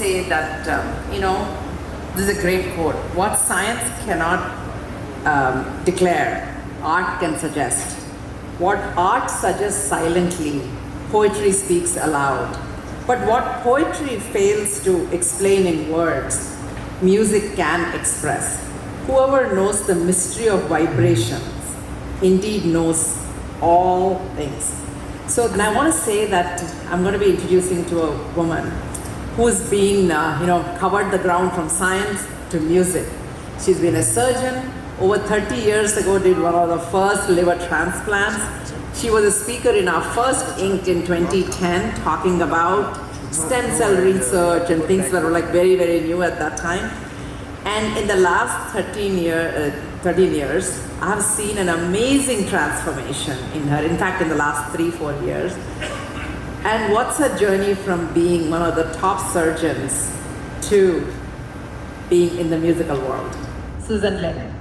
say that, this is a great quote. What science cannot declare, art can suggest. What art suggests silently, poetry speaks aloud. But what poetry fails to explain in words, music can express. Whoever knows the mystery of vibrations indeed knows all things. So then I want to say that I'm going to be introducing to a woman who's been, covered the ground from science to music. She's been a surgeon. Over 30 years ago, did one of the first liver transplants. She was a speaker in our first Inked in 2010, talking about stem cell research and things that were like very, very new at that time. And in the last 13 years, I have seen an amazing transformation in her. In fact, in the last 3-4 years. And what's her journey from being one of the top surgeons to being in the musical world? Susan Lim.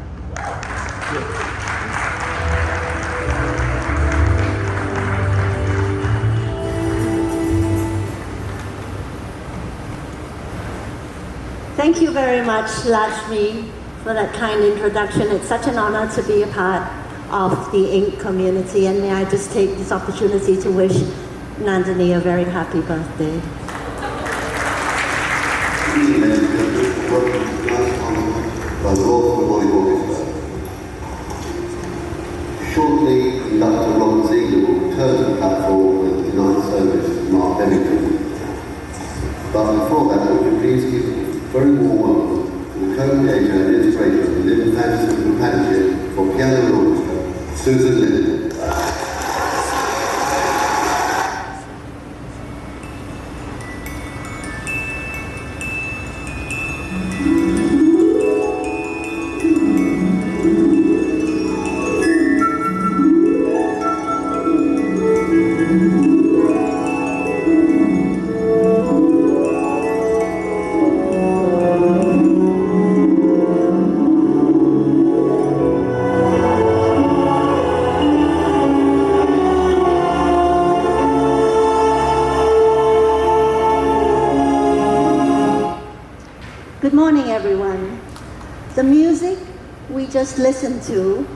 Thank you very much, Lakshmi, for that kind introduction. It's such an honor to be a part of the Ink community, and may I just take this opportunity to wish Nandini a very happy birthday. Shortly, conductor Ron Ziegler will return to the platform with tonight's service, Mark Bennington. But before that, would you please give a very warm welcome to the co-creator and illustrator of the Fantasy of Companionship for piano and orchestra, Susan Lim. Good morning, everyone. The music we just listened to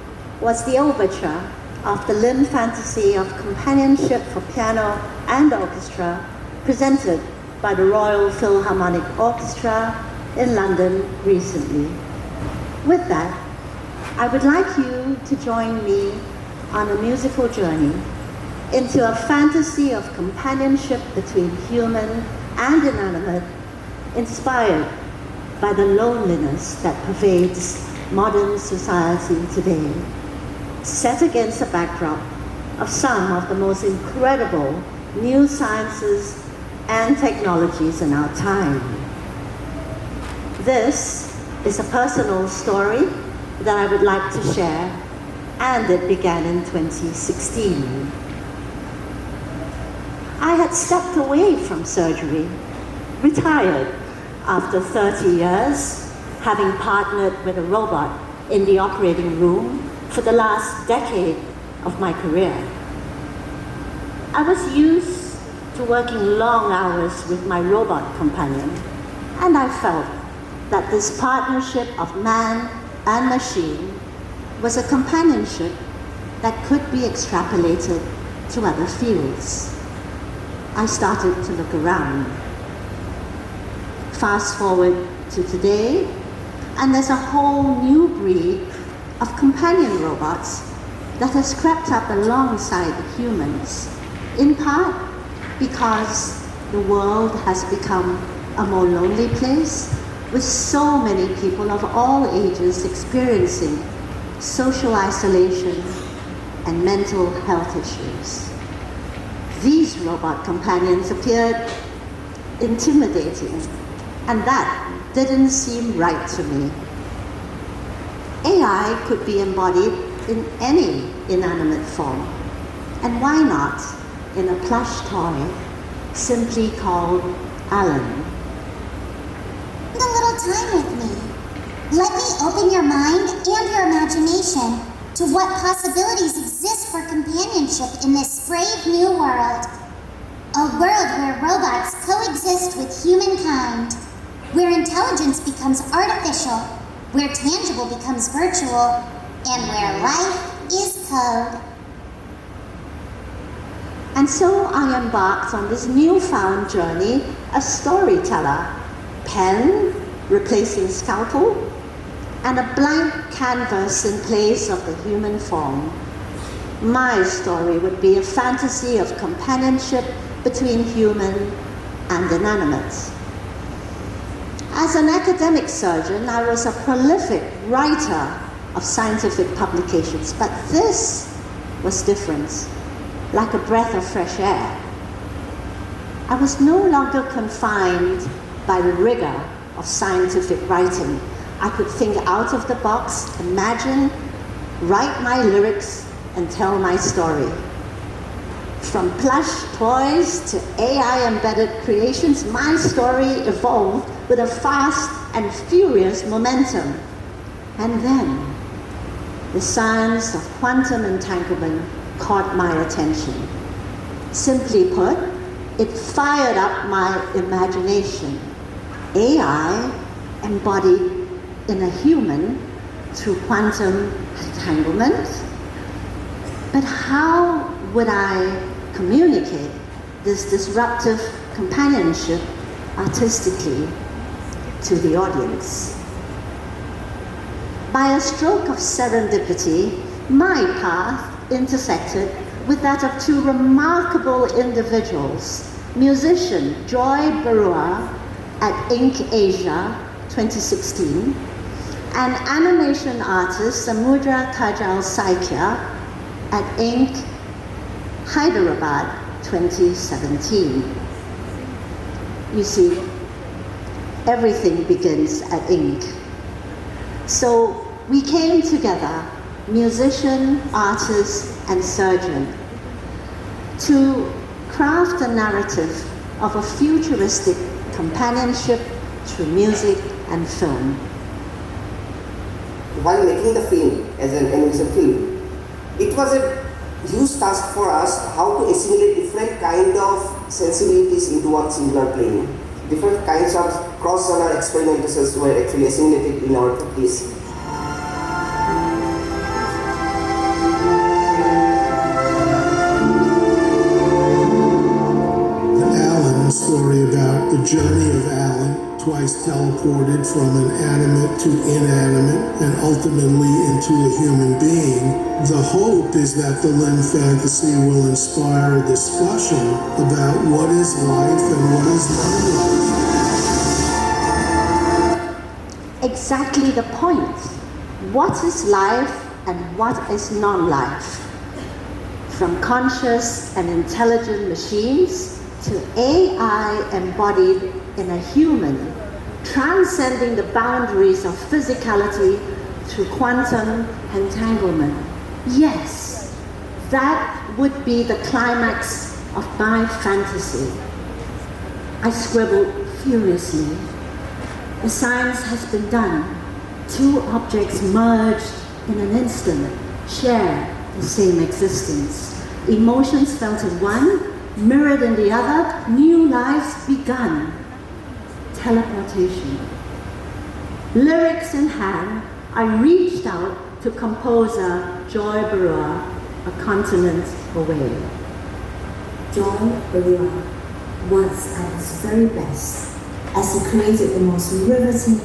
was the overture of the Lim Fantasy of Companionship for piano and orchestra, presented by the Royal Philharmonic Orchestra in London recently. With that, I would like you to join me on a musical journey into a fantasy of companionship between human and inanimate, inspired by the loneliness that pervades modern society today, set against a backdrop of some of the most incredible new sciences and technologies in our time. This is a personal story that I would like to share, and it began in 2016. I had stepped away from surgery, retired after 30 years, having partnered with a robot in the operating room for the last decade of my career. I was used to working long hours with my robot companion, and I felt that this partnership of man and machine was a companionship that could be extrapolated to other fields. I started to look around. Fast forward to today, and there's a whole new breed of companion robots that has crept up alongside humans, in part because the world has become a more lonely place, with so many people of all ages experiencing social isolation and mental health issues. These robot companions appeared intimidating, and that didn't seem right to me. AI could be embodied in any inanimate form, and why not in a plush toy simply called Alan? Spend a little time with me. Let me open your mind and your imagination to what possibilities exist for companionship in this brave new world. A world where robots coexist with humankind, where intelligence becomes artificial, where tangible becomes virtual, and where life is code. And so I embarked on this newfound journey as storyteller, pen replacing scalpel, and a blank canvas in place of the human form. My story would be a fantasy of companionship between human and inanimate. As an academic surgeon, I was a prolific writer of scientific publications, but this was different, like a breath of fresh air. I was no longer confined by the rigor of scientific writing. I could think out of the box, imagine, write my lyrics, and tell my story. From plush toys to AI-embedded creations, my story evolved with a fast and furious momentum. And then, the science of quantum entanglement caught my attention. Simply put, it fired up my imagination. AI embodied in a human through quantum entanglement. But how would I communicate this disruptive companionship artistically to the audience? By a stroke of serendipity, my path intersected with that of two remarkable individuals, musician Joi Barua at Ink Asia 2016, and animation artist Samudra Kajal Saikia at Ink Hyderabad 2017. You see, everything begins at Ink. So we came together, musician, artist, and surgeon, to craft a narrative of a futuristic companionship through music and film. While making the film as an animation film, it was a huge task for us how to assimilate different kind of sensibilities into one singular plane. Different kinds of cross-genre experimentations were actually assimilated in our piece. Story about the journey of Alan, twice teleported from an animate to inanimate and ultimately into a human being. The hope is that the Lim fantasy will inspire a discussion about what is life and what is non-life. Exactly the point. What is life and what is non-life? From conscious and intelligent machines to AI embodied in a human, transcending the boundaries of physicality through quantum entanglement. Yes, that would be the climax of my fantasy. I scribbled furiously. The science has been done. Two objects merged in an instant, share the same existence. Emotions felt in one, mirrored in the other, new lives begun. Teleportation. Lyrics in hand, I reached out to composer Joi Barua, a continent away. Joi Barua was at his very best as he created the most riveting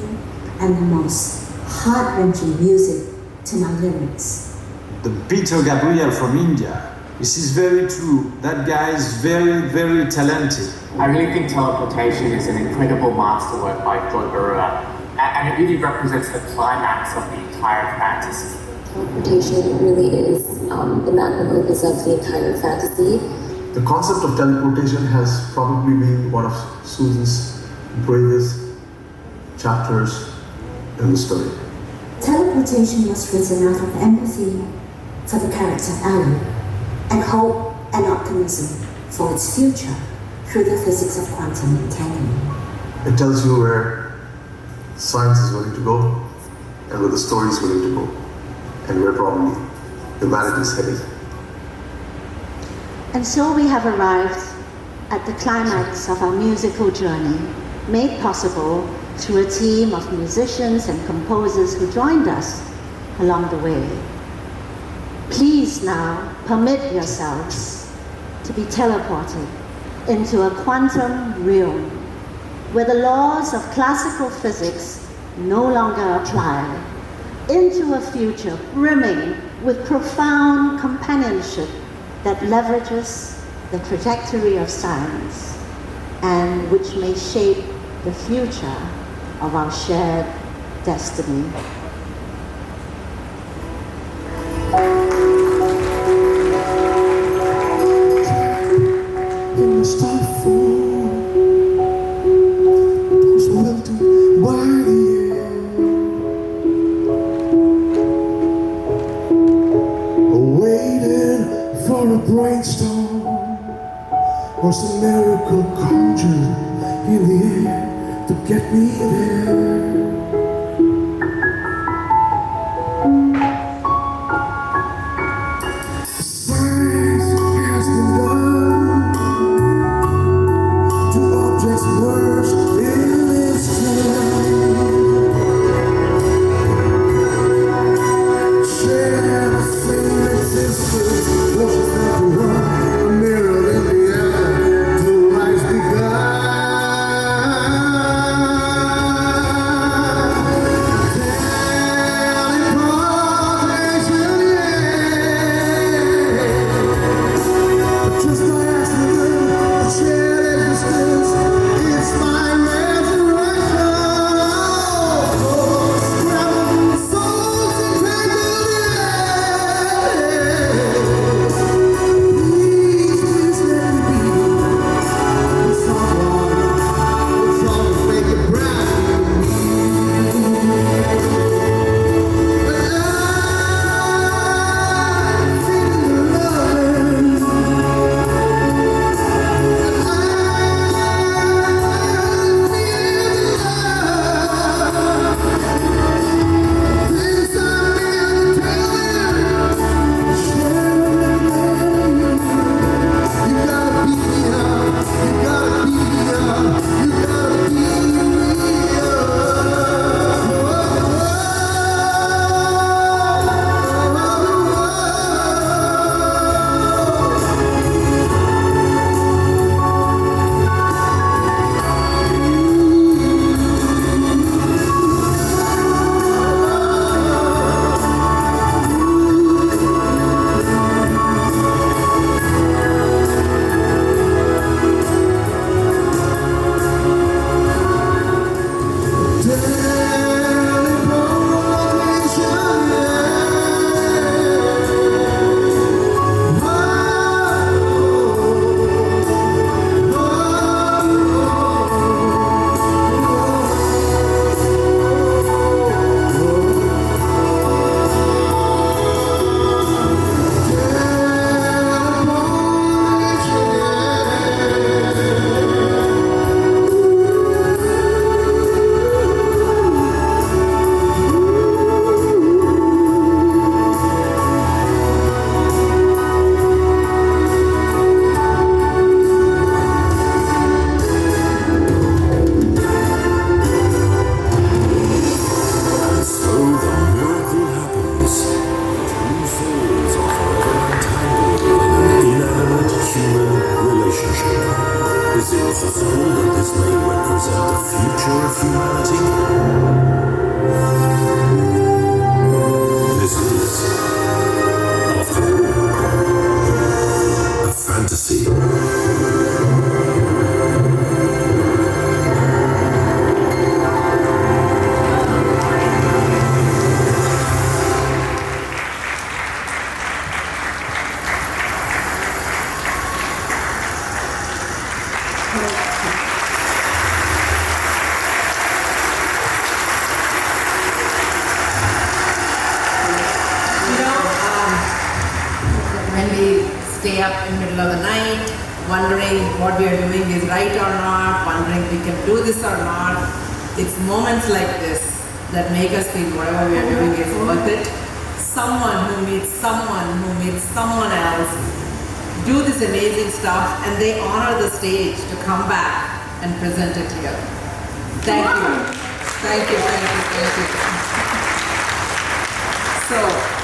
and the most heart-wrenching music to my lyrics. The Peter Gabriel from India. This is very true. That guy is very, very talented. I really think Teleportation is an incredible masterwork by Joi Barua, and it really represents the climax of the entire fantasy. Teleportation really is the magnum opus of the entire fantasy. The concept of teleportation has probably been one of Susan's bravest chapters in the story. Teleportation was written out of empathy for the character Alan, and hope and optimism for its future through the physics of quantum entanglement. It tells you where science is willing to go and where the story is willing to go and where probably humanity is heading. And so we have arrived at the climax of our musical journey, made possible through a team of musicians and composers who joined us along the way. Please now permit yourselves to be teleported into a quantum realm where the laws of classical physics no longer apply, into a future brimming with profound companionship that leverages the trajectory of science and which may shape the future of our shared destiny. In the starfall, it was melting by the air, waiting for a brainstorm. Was a miracle conjured in the air to get me there? Science has been done to objects merged in this time. Share the same existence, watch the run, a mirror in the air, to rise begun. Teleportation, yeah. Just by accident, a shared existence, it's my resurrection. Scrambled souls entangled in it. Please let me be someone make it brand new. But I'm feeling the loving. Is it possible that this may represent the future of humanity? This is, after all, a fantasy. Stay up in the middle of the night, wondering what we are doing is right or not, wondering if we can do this or not. It's moments like this that make us think whatever we are doing is worth it. Someone who meets someone else do this amazing stuff, and they honor the stage to come back and present it here. Thank you. Thank you, thank you, thank you. So,